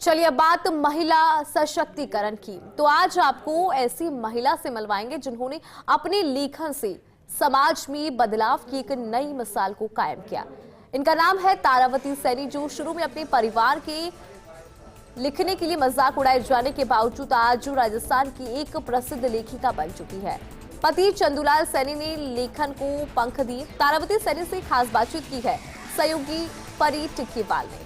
चलिए अब बात महिला सशक्तिकरण की। तो आज आपको ऐसी महिला से मिलवाएंगे जिन्होंने अपने लेखन से समाज में बदलाव की एक नई मिसाल को कायम किया। इनका नाम है तारावती सैनी, जो शुरू में अपने परिवार के लिखने के लिए मजाक उड़ाए जाने के बावजूद आज राजस्थान की एक प्रसिद्ध लेखिका बन चुकी है। पति चंदूलाल सैनी ने लेखन को पंख दिए। तारावती सैनी से खास बातचीत की है सहयोगी परी टिक्कीवाल ने।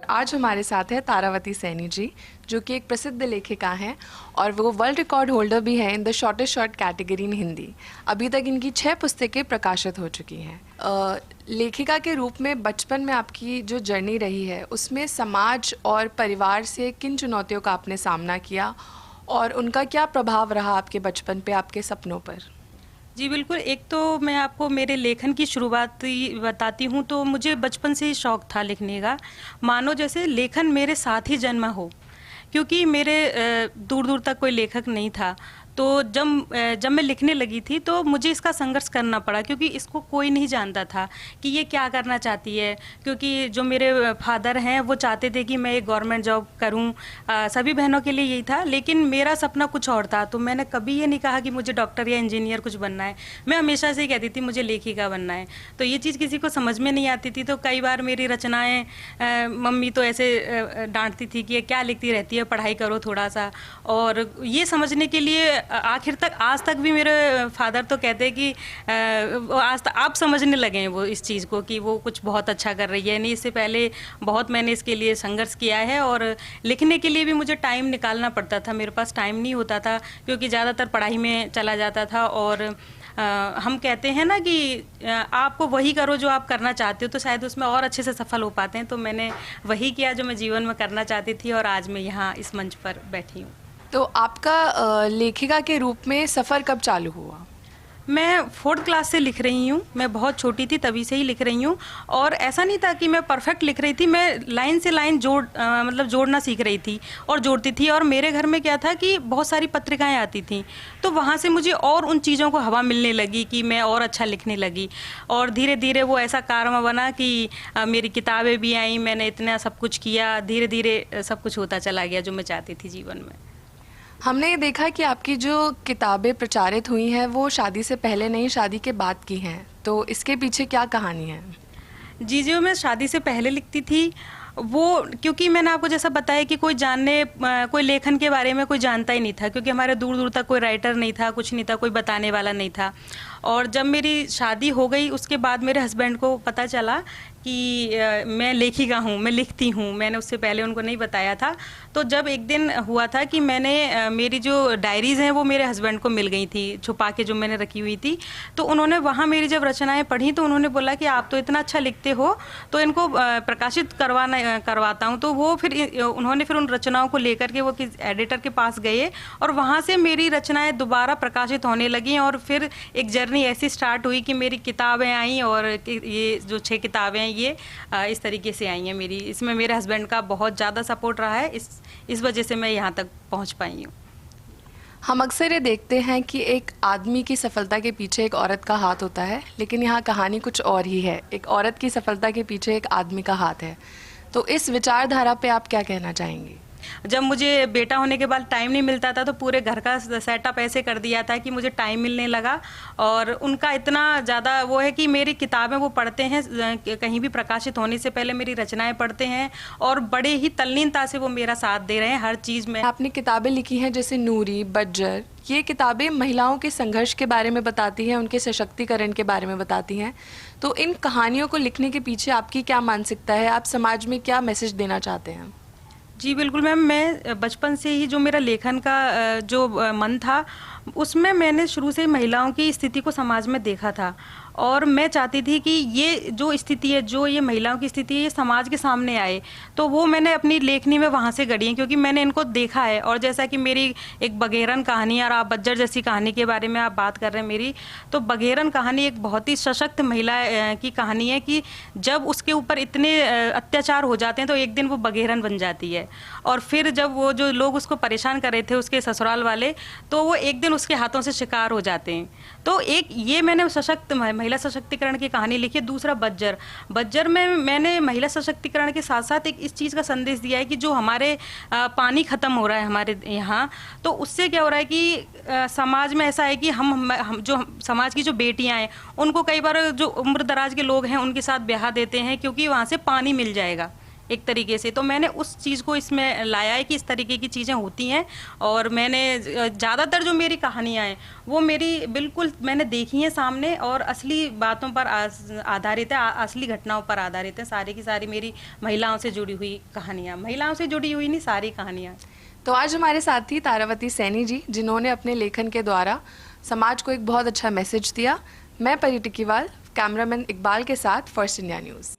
आज हमारे साथ है तारावती सैनी जी, जो कि एक प्रसिद्ध लेखिका हैं और वो वर्ल्ड रिकॉर्ड होल्डर भी हैं in the shortest short category इन हिंदी। अभी तक इनकी 6 पुस्तकें प्रकाशित हो चुकी हैं। लेखिका के रूप में बचपन में आपकी जो जर्नी रही है उसमें समाज और परिवार से किन चुनौतियों का आपने सामना किया और उनका क्या प्रभाव रहा आपके बचपन पे, आपके सपनों पर? जी बिल्कुल। एक तो मैं आपको मेरे लेखन की शुरुआत बताती हूँ। तो मुझे बचपन से ही शौक़ था लिखने का, मानो जैसे लेखन मेरे साथ ही जन्मा हो, क्योंकि मेरे दूर दूर तक कोई लेखक नहीं था। तो जब मैं लिखने लगी थी तो मुझे इसका संघर्ष करना पड़ा, क्योंकि इसको कोई नहीं जानता था कि ये क्या करना चाहती है। क्योंकि जो मेरे फादर हैं वो चाहते थे कि मैं एक गवर्नमेंट जॉब करूं, सभी बहनों के लिए यही था, लेकिन मेरा सपना कुछ और था। तो मैंने कभी ये नहीं कहा कि मुझे डॉक्टर या इंजीनियर कुछ बनना है। मैं हमेशा से ही कहती थी मुझे लेखिका बनना है। तो ये चीज़ किसी को समझ में नहीं आती थी। तो कई बार मेरी रचनाएँ मम्मी तो ऐसे डांटती थी कि ये क्या लिखती रहती है, पढ़ाई करो थोड़ा सा। और ये समझने के लिए आखिर तक आज तक भी मेरे फादर तो कहते हैं कि आज तक आप समझने लगे हैं वो इस चीज़ को कि वो कुछ बहुत अच्छा कर रही है। नहीं, इससे पहले बहुत मैंने इसके लिए संघर्ष किया है और लिखने के लिए भी मुझे टाइम निकालना पड़ता था। मेरे पास टाइम नहीं होता था क्योंकि ज़्यादातर पढ़ाई में चला जाता था। और हम कहते हैं ना कि आपको वही करो जो आप करना चाहते हो, तो शायद उसमें और अच्छे से सफल हो पाते हैं। तो मैंने वही किया जो मैं जीवन में करना चाहती थी और आज मैं यहाँ इस मंच पर बैठी हूँ। तो आपका लेखिका के रूप में सफ़र कब चालू हुआ? मैं 4th क्लास से लिख रही हूँ। मैं बहुत छोटी थी तभी से ही लिख रही हूँ। और ऐसा नहीं था कि मैं परफेक्ट लिख रही थी, मैं लाइन से लाइन जोड़ना सीख रही थी और जोड़ती थी। और मेरे घर में क्या था कि बहुत सारी पत्रिकाएं आती थी, तो वहाँ से मुझे और उन चीज़ों को हवा मिलने लगी कि मैं और अच्छा लिखने लगी। और धीरे धीरे वो ऐसा कारवा बना कि मेरी किताबें भी आईं, मैंने इतना सब कुछ किया। धीरे धीरे सब कुछ होता चला गया जो मैं चाहती थी जीवन में। हमने ये देखा कि आपकी जो किताबें प्रचारित हुई हैं वो शादी से पहले नहीं, शादी के बाद की हैं। तो इसके पीछे क्या कहानी है? जी, जो मैं शादी से पहले लिखती थी वो, क्योंकि मैंने आपको जैसा बताया कि कोई लेखन के बारे में कोई जानता ही नहीं था, क्योंकि हमारे दूर दूर तक कोई राइटर नहीं था, कुछ नहीं था, कोई बताने वाला नहीं था। और जब मेरी शादी हो गई उसके बाद मेरे हस्बैंड को पता चला कि मैं लेखिका हूँ, मैं लिखती हूँ। मैंने उससे पहले उनको नहीं बताया था। तो जब एक दिन हुआ था कि मैंने मेरी जो डायरीज़ हैं वो मेरे हस्बैंड को मिल गई थी, छुपा के जो मैंने रखी हुई थी। तो उन्होंने वहाँ मेरी जब रचनाएं पढ़ी तो उन्होंने बोला कि आप तो इतना अच्छा लिखते हो, तो इनको प्रकाशित करवाता हूँ। तो वो उन्होंने फिर उन रचनाओं को लेकर के वो एडिटर के पास गए और वहाँ से मेरी रचनाएँ दोबारा प्रकाशित होने लगीं। और फिर एक जर्नी ऐसी स्टार्ट हुई कि मेरी किताबें आईं और ये जो 6 किताबें हैं ये इस तरीके से आई हैं मेरी। इसमें मेरे हस्बैंड का बहुत ज़्यादा सपोर्ट रहा है, इस वजह से मैं यहाँ तक पहुँच पाई हूँ। हम अक्सर ये देखते हैं कि एक आदमी की सफलता के पीछे एक औरत का हाथ होता है, लेकिन यहाँ कहानी कुछ और ही है। एक औरत की सफलता के पीछे एक आदमी का हाथ है। तो इस विचारधारा पे आप क्या कहना चाहेंगी? जब मुझे बेटा होने के बाद टाइम नहीं मिलता था तो पूरे घर का सेटअप ऐसे कर दिया था कि मुझे टाइम मिलने लगा। और उनका इतना ज़्यादा वो है कि मेरी किताबें वो पढ़ते हैं, कहीं भी प्रकाशित होने से पहले मेरी रचनाएं पढ़ते हैं और बड़े ही तल्लीनता से वो मेरा साथ दे रहे हैं हर चीज़ में। आपने किताबें लिखी हैं जैसे नूरी, बज्जर, ये किताबें महिलाओं के संघर्ष के बारे में बताती हैं, उनके सशक्तिकरण के बारे में बताती हैं। तो इन कहानियों को लिखने के पीछे आपकी क्या मानसिकता है? आप समाज में क्या मैसेज देना चाहते हैं? जी बिल्कुल मैम, मैं बचपन से ही जो मेरा लेखन का जो मन था उसमें मैंने शुरू से महिलाओं की स्थिति को समाज में देखा था। और मैं चाहती थी कि ये जो स्थिति है, जो ये महिलाओं की स्थिति है, ये समाज के सामने आए। तो वो मैंने अपनी लेखनी में वहाँ से गढ़ी है, क्योंकि मैंने इनको देखा है। और जैसा कि मेरी एक बघेरन कहानी और आप बज्जर जैसी कहानी के बारे में आप बात कर रहे हैं मेरी, तो बघेरन कहानी एक बहुत ही सशक्त महिला की कहानी है कि जब उसके ऊपर इतने अत्याचार हो जाते हैं तो एक दिन वो बघेरन बन जाती है। और फिर जब वो जो लोग उसको परेशान कर रहे थे उसके ससुराल वाले, तो वो एक दिन उसके हाथों से शिकार हो जाते हैं। तो एक ये मैंने सशक्त महिला सशक्तिकरण की कहानी लिखी है। दूसरा बज्जर, बज्जर में मैंने महिला सशक्तिकरण के साथ साथ एक इस चीज़ का संदेश दिया है कि जो हमारे पानी ख़त्म हो रहा है हमारे यहाँ, तो उससे क्या हो रहा है कि समाज में ऐसा है कि हम जो समाज की जो बेटियां हैं उनको कई बार जो उम्र दराज के लोग हैं उनके साथ ब्याह देते हैं क्योंकि वहाँ से पानी मिल जाएगा एक तरीके से। तो मैंने उस चीज़ को इसमें लाया है कि इस तरीके की चीज़ें होती हैं, और मैंने ज़्यादातर जो मेरी कहानियाँ हैं वो मेरी बिल्कुल मैंने देखी हैं सामने और असली बातों पर आधारित है, असली घटनाओं पर आधारित है। सारी की सारी मेरी महिलाओं से जुड़ी हुई कहानियाँ, महिलाओं से जुड़ी हुई नहीं, सारी कहानियाँ। तो आज हमारे साथ थी तारावती सैनी जी, जिन्होंने अपने लेखन के द्वारा समाज को एक बहुत अच्छा मैसेज दिया। मैं परी टिक्कीवाल, कैमरामैन इकबाल के साथ फर्स्ट इंडिया न्यूज़।